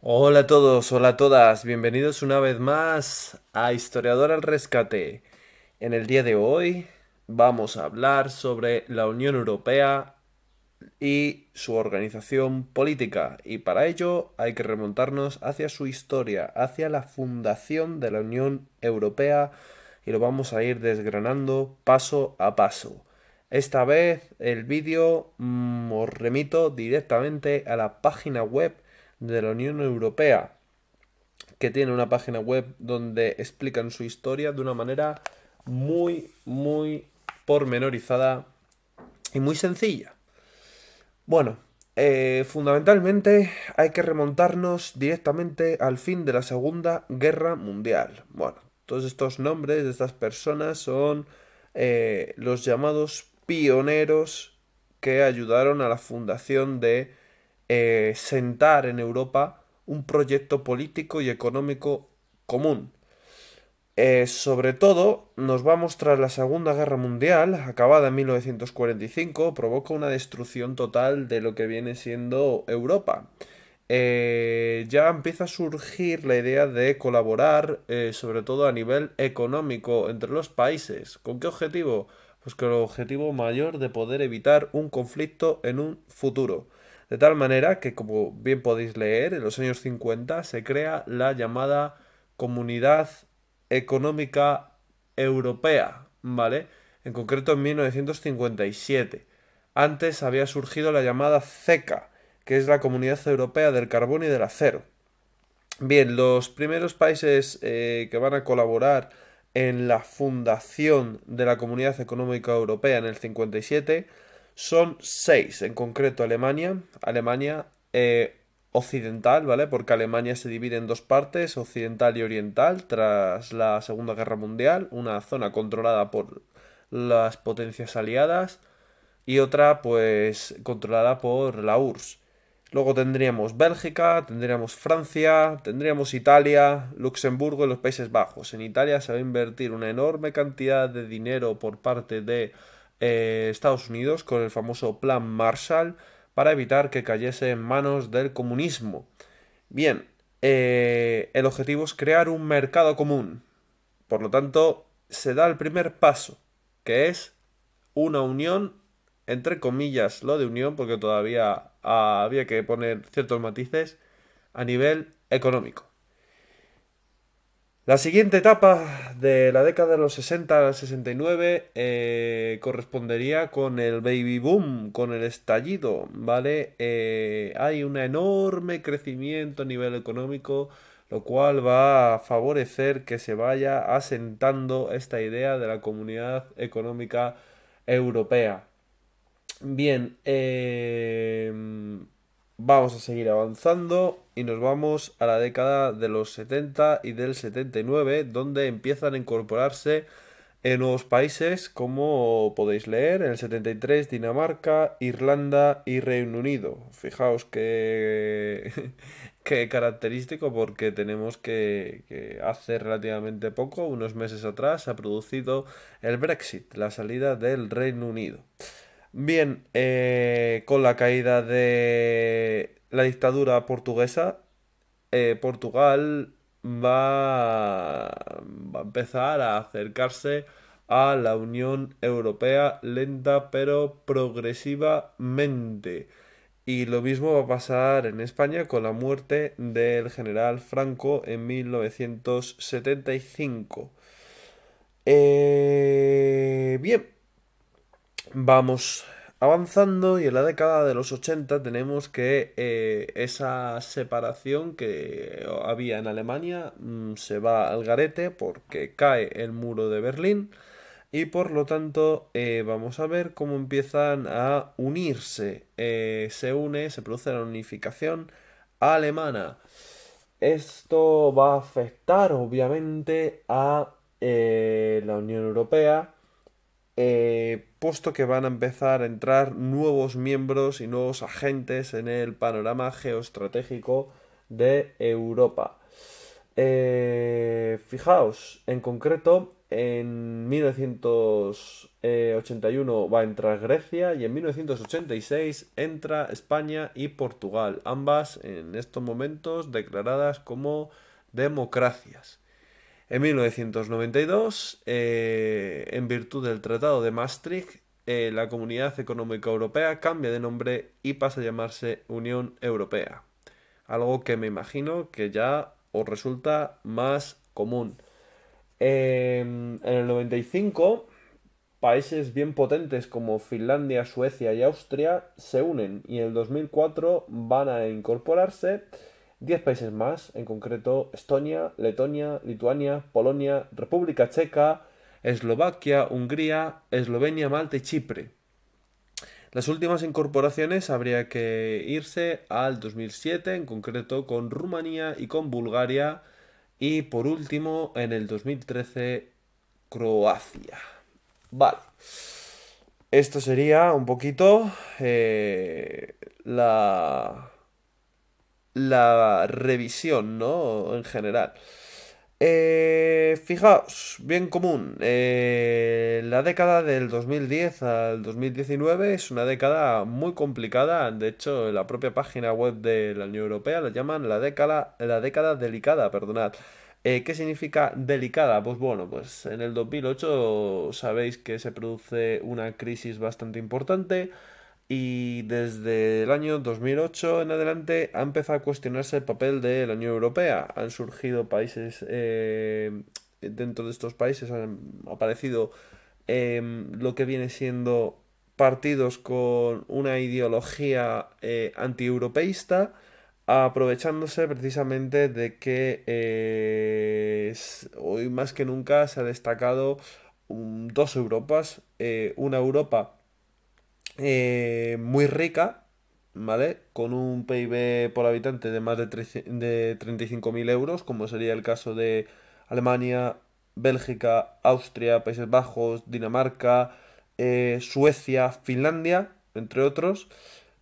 Hola a todos, hola a todas, bienvenidos una vez más a Historiador al Rescate. En el día de hoy vamos a hablar sobre la Unión Europea y su organización política, y para ello hay que remontarnos hacia su historia, hacia la fundación de la Unión Europea, y lo vamos a ir desgranando paso a paso. Esta vez el vídeo os remito directamente a la página web de la Unión Europea, que tiene una página web donde explican su historia de una manera muy pormenorizada y muy sencilla. Bueno, fundamentalmente hay que remontarnos directamente al fin de la Segunda Guerra Mundial. Bueno, todos estos nombres de estas personas son los llamados pioneros que ayudaron a la fundación de sentar en Europa un proyecto político y económico común. Sobre todo, nos vamos tras la Segunda Guerra Mundial, acabada en 1945, provoca una destrucción total de lo que viene siendo Europa. Ya empieza a surgir la idea de colaborar, sobre todo a nivel económico, entre los países. ¿Con qué objetivo? Pues con el objetivo mayor de poder evitar un conflicto en un futuro. De tal manera que, como bien podéis leer, en los años 50 se crea la llamada Comunidad Económica Europea, ¿vale? En concreto en 1957. Antes había surgido la llamada CECA, que es la Comunidad Europea del Carbón y del Acero. Bien, los primeros países que van a colaborar en la fundación de la Comunidad Económica Europea en el 57 son seis, en concreto Alemania occidental, ¿vale? Porque Alemania se divide en dos partes, occidental y oriental, tras la Segunda Guerra Mundial, una zona controlada por las potencias aliadas y otra pues controlada por la URSS. Luego tendríamos Bélgica, tendríamos Francia, tendríamos Italia, Luxemburgo y los Países Bajos. En Italia se va a invertir una enorme cantidad de dinero por parte de Estados Unidos con el famoso Plan Marshall para evitar que cayese en manos del comunismo. Bien, el objetivo es crear un mercado común. Por lo tanto, se da el primer paso, que es una unión, entre comillas, lo de unión, porque todavía había que poner ciertos matices, a nivel económico. La siguiente etapa de la década de los 60 al 69 correspondería con el baby boom, con el estallido, ¿vale? Hay un enorme crecimiento a nivel económico, lo cual va a favorecer que se vaya asentando esta idea de la Comunidad Económica Europea. Bien, vamos a seguir avanzando y nos vamos a la década de los 70 y del 79, donde empiezan a incorporarse nuevos países, como podéis leer, en el 73 Dinamarca, Irlanda y Reino Unido. Fijaos que, qué característico, porque tenemos que hace relativamente poco, unos meses atrás, se ha producido el Brexit, la salida del Reino Unido. Bien, con la caída de la dictadura portuguesa, Portugal va a empezar a acercarse a la Unión Europea lenta pero progresivamente. Y lo mismo va a pasar en España con la muerte del general Franco en 1975. Bien, vamos avanzando y en la década de los 80 tenemos que esa separación que había en Alemania se va al garete porque cae el muro de Berlín, y por lo tanto vamos a ver cómo empiezan a unirse. Se produce la unificación alemana. Esto va a afectar obviamente a la Unión Europea, puesto que van a empezar a entrar nuevos miembros y nuevos agentes en el panorama geoestratégico de Europa. Fijaos, en concreto, en 1981 va a entrar Grecia y en 1986 entra España y Portugal, ambas en estos momentos declaradas como democracias. En 1992, en virtud del Tratado de Maastricht, la Comunidad Económica Europea cambia de nombre y pasa a llamarse Unión Europea. Algo que me imagino que ya os resulta más común. En el 95, países bien potentes como Finlandia, Suecia y Austria se unen y en el 2004 van a incorporarse 10 países más, en concreto Estonia, Letonia, Lituania, Polonia, República Checa, Eslovaquia, Hungría, Eslovenia, Malta y Chipre. Las últimas incorporaciones habría que irse al 2007, en concreto con Rumanía y con Bulgaria. Y por último, en el 2013, Croacia. Vale. Esto sería un poquito la revisión, ¿no? En general. Fijaos, bien común. La década del 2010 al 2019 es una década muy complicada. De hecho, en la propia página web de la Unión Europea la llaman la década delicada, perdonad. ¿Qué significa delicada? Pues bueno, pues en el 2008 sabéis que se produce una crisis bastante importante. Y desde el año 2008 en adelante ha empezado a cuestionarse el papel de la Unión Europea. Han surgido países, dentro de estos países han aparecido lo que viene siendo partidos con una ideología antieuropeísta, aprovechándose precisamente de que hoy más que nunca se ha destacado dos Europas, una Europa muy rica, ¿vale? Con un PIB por habitante de más de 35.000 euros, como sería el caso de Alemania, Bélgica, Austria, Países Bajos, Dinamarca, Suecia, Finlandia, entre otros.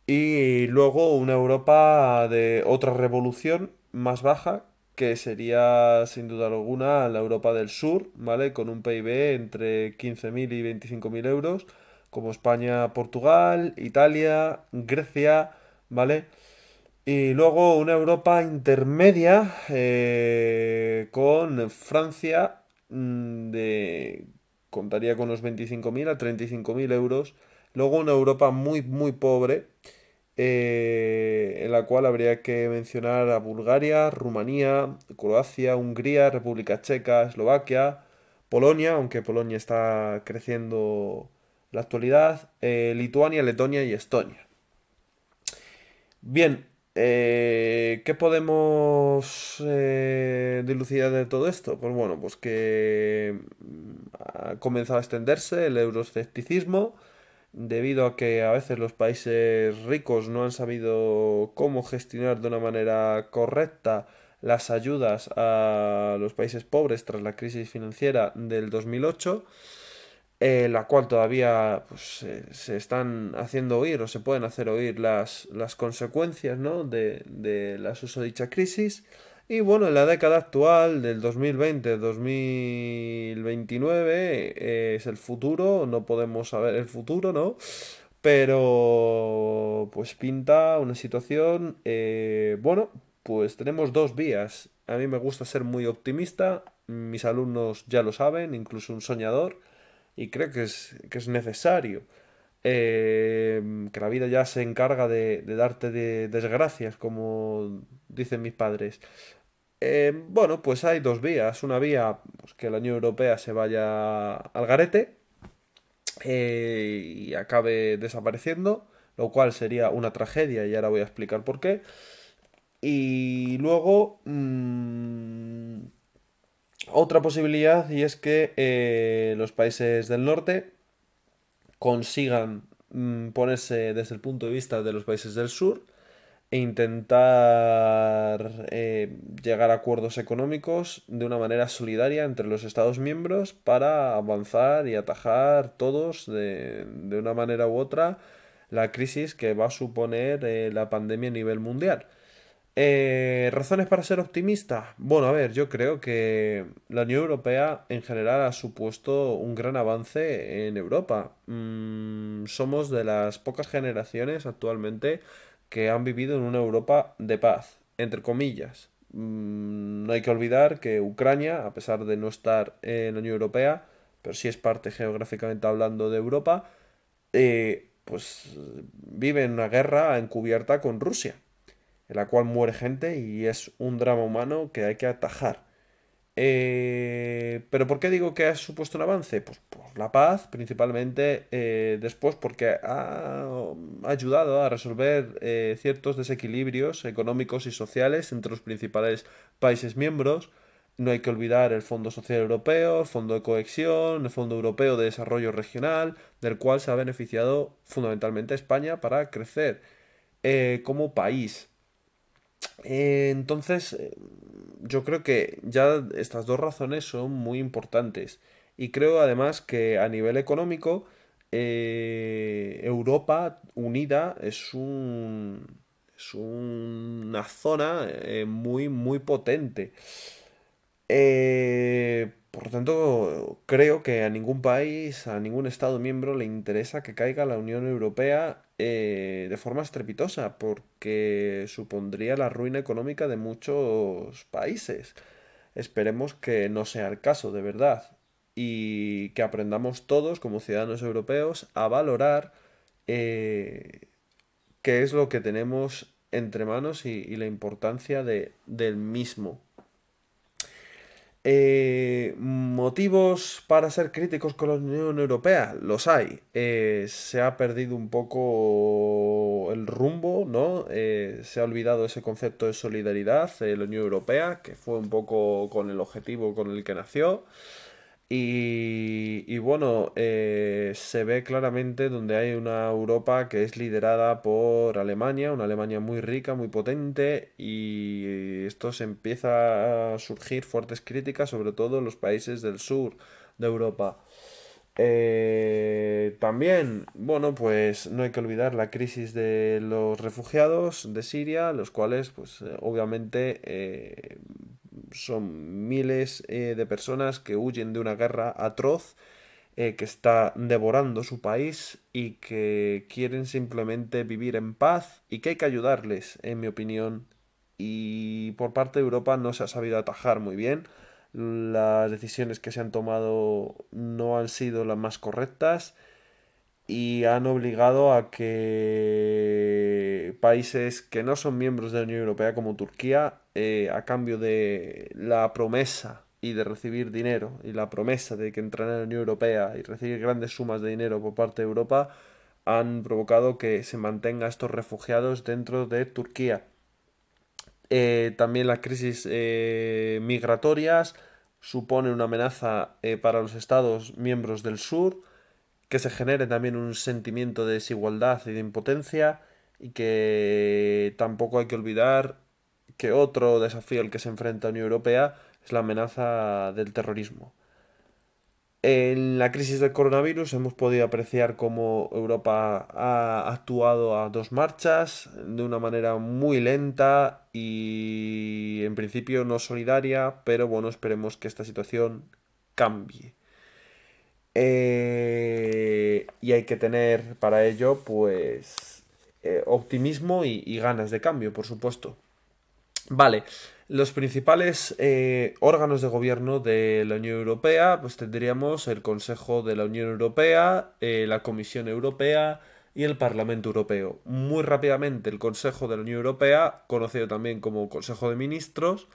Y luego una Europa de otra revolución más baja, que sería sin duda alguna la Europa del Sur, ¿vale? Con un PIB entre 15.000 y 25.000 euros, como España, Portugal, Italia, Grecia, ¿vale? Y luego una Europa intermedia con Francia, contaría con unos 25.000 a 35.000 euros. Luego una Europa muy, muy pobre, en la cual habría que mencionar a Bulgaria, Rumanía, Croacia, Hungría, República Checa, Eslovaquia, Polonia, aunque Polonia está creciendo en la actualidad, Lituania, Letonia y Estonia. Bien, ¿qué podemos dilucidar de todo esto? Pues bueno, pues que ha comenzado a extenderse el euroescepticismo debido a que a veces los países ricos no han sabido cómo gestionar de una manera correcta las ayudas a los países pobres tras la crisis financiera del 2008, la cual todavía pues, se están haciendo oír o se pueden hacer oír las consecuencias, ¿no? de la susodicha crisis. Y bueno, en la década actual, del 2020-2029, es el futuro, no podemos saber el futuro, ¿no? Pero pues pinta una situación, bueno, pues tenemos dos vías. A mí me gusta ser muy optimista, mis alumnos ya lo saben, incluso un soñador, y creo que es necesario. Que la vida ya se encarga de darte desgracias, como dicen mis padres. Bueno, pues hay dos vías. Una vía, pues, que la Unión Europea se vaya al garete y acabe desapareciendo, lo cual sería una tragedia y ahora voy a explicar por qué. Y luego, otra posibilidad y es que los países del norte consigan ponerse desde el punto de vista de los países del sur e intentar llegar a acuerdos económicos de una manera solidaria entre los Estados miembros para avanzar y atajar todos de una manera u otra la crisis que va a suponer la pandemia a nivel mundial. ¿Razones para ser optimista? Bueno, a ver, yo creo que la Unión Europea en general ha supuesto un gran avance en Europa. Somos de las pocas generaciones actualmente que han vivido en una Europa de paz, entre comillas. No hay que olvidar que Ucrania, a pesar de no estar en la Unión Europea, pero sí es parte geográficamente hablando de Europa, pues vive en una guerra encubierta con Rusia en la cual muere gente y es un drama humano que hay que atajar. Pero ¿por qué digo que ha supuesto un avance? Pues por la paz, principalmente, después porque ha ayudado a resolver ciertos desequilibrios económicos y sociales entre los principales países miembros. No hay que olvidar el Fondo Social Europeo, el Fondo de Cohesión, el Fondo Europeo de Desarrollo Regional, del cual se ha beneficiado fundamentalmente España para crecer como país. Entonces, yo creo que ya estas dos razones son muy importantes. Y creo además que a nivel económico, Europa unida es una zona muy, muy potente. Por lo tanto, creo que a ningún país, a ningún Estado miembro le interesa que caiga la Unión Europea de forma estrepitosa, porque supondría la ruina económica de muchos países. Esperemos que no sea el caso, de verdad, y que aprendamos todos, como ciudadanos europeos, a valorar eh, qué es lo que tenemos entre manos y la importancia del mismo. ¿Motivos para ser críticos con la Unión Europea? Los hay. Se ha perdido un poco el rumbo, ¿no? Se ha olvidado ese concepto de solidaridad de la Unión Europea, que fue un poco con el objetivo con el que nació. Y bueno, se ve claramente donde hay una Europa que es liderada por Alemania, una Alemania muy rica, muy potente, y esto se empieza a surgir fuertes críticas, sobre todo en los países del sur de Europa. También, bueno, pues no hay que olvidar la crisis de los refugiados de Siria, los cuales, pues obviamente son miles de personas que huyen de una guerra atroz que está devorando su país y que quieren simplemente vivir en paz y que hay que ayudarles, en mi opinión. Y por parte de Europa no se ha sabido atajar muy bien. Las decisiones que se han tomado no han sido las más correctas y han obligado a que países que no son miembros de la Unión Europea, como Turquía, a cambio de la promesa y de recibir dinero y la promesa de que entrarán en la Unión Europea y recibir grandes sumas de dinero por parte de Europa, han provocado que se mantenga estos refugiados dentro de Turquía. También las crisis migratorias suponen una amenaza para los Estados miembros del sur, que se genere también un sentimiento de desigualdad y de impotencia, y que tampoco hay que olvidar que otro desafío al que se enfrenta la Unión Europea es la amenaza del terrorismo. En la crisis del coronavirus hemos podido apreciar cómo Europa ha actuado a dos marchas, de una manera muy lenta y en principio no solidaria, pero bueno, esperemos que esta situación cambie. Y hay que tener para ello, pues, optimismo y ganas de cambio, por supuesto. Vale, los principales órganos de gobierno de la Unión Europea, pues tendríamos el Consejo de la Unión Europea, la Comisión Europea y el Parlamento Europeo. Muy rápidamente, el Consejo de la Unión Europea, conocido también como Consejo de Ministros,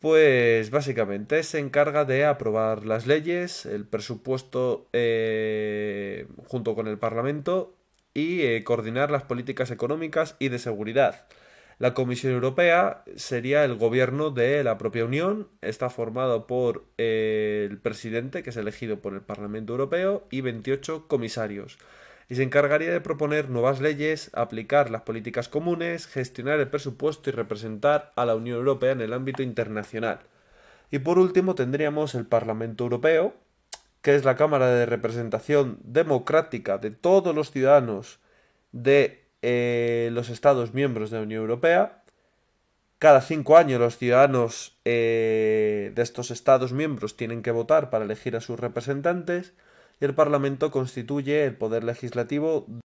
pues básicamente se encarga de aprobar las leyes, el presupuesto junto con el Parlamento y coordinar las políticas económicas y de seguridad. La Comisión Europea sería el gobierno de la propia Unión, está formado por el presidente, que es elegido por el Parlamento Europeo, y 28 comisarios. Y se encargaría de proponer nuevas leyes, aplicar las políticas comunes, gestionar el presupuesto y representar a la Unión Europea en el ámbito internacional. Y por último tendríamos el Parlamento Europeo, que es la Cámara de Representación Democrática de todos los ciudadanos de los Estados miembros de la Unión Europea, Cada 5 años los ciudadanos de estos Estados miembros tienen que votar para elegir a sus representantes y el Parlamento constituye el poder legislativo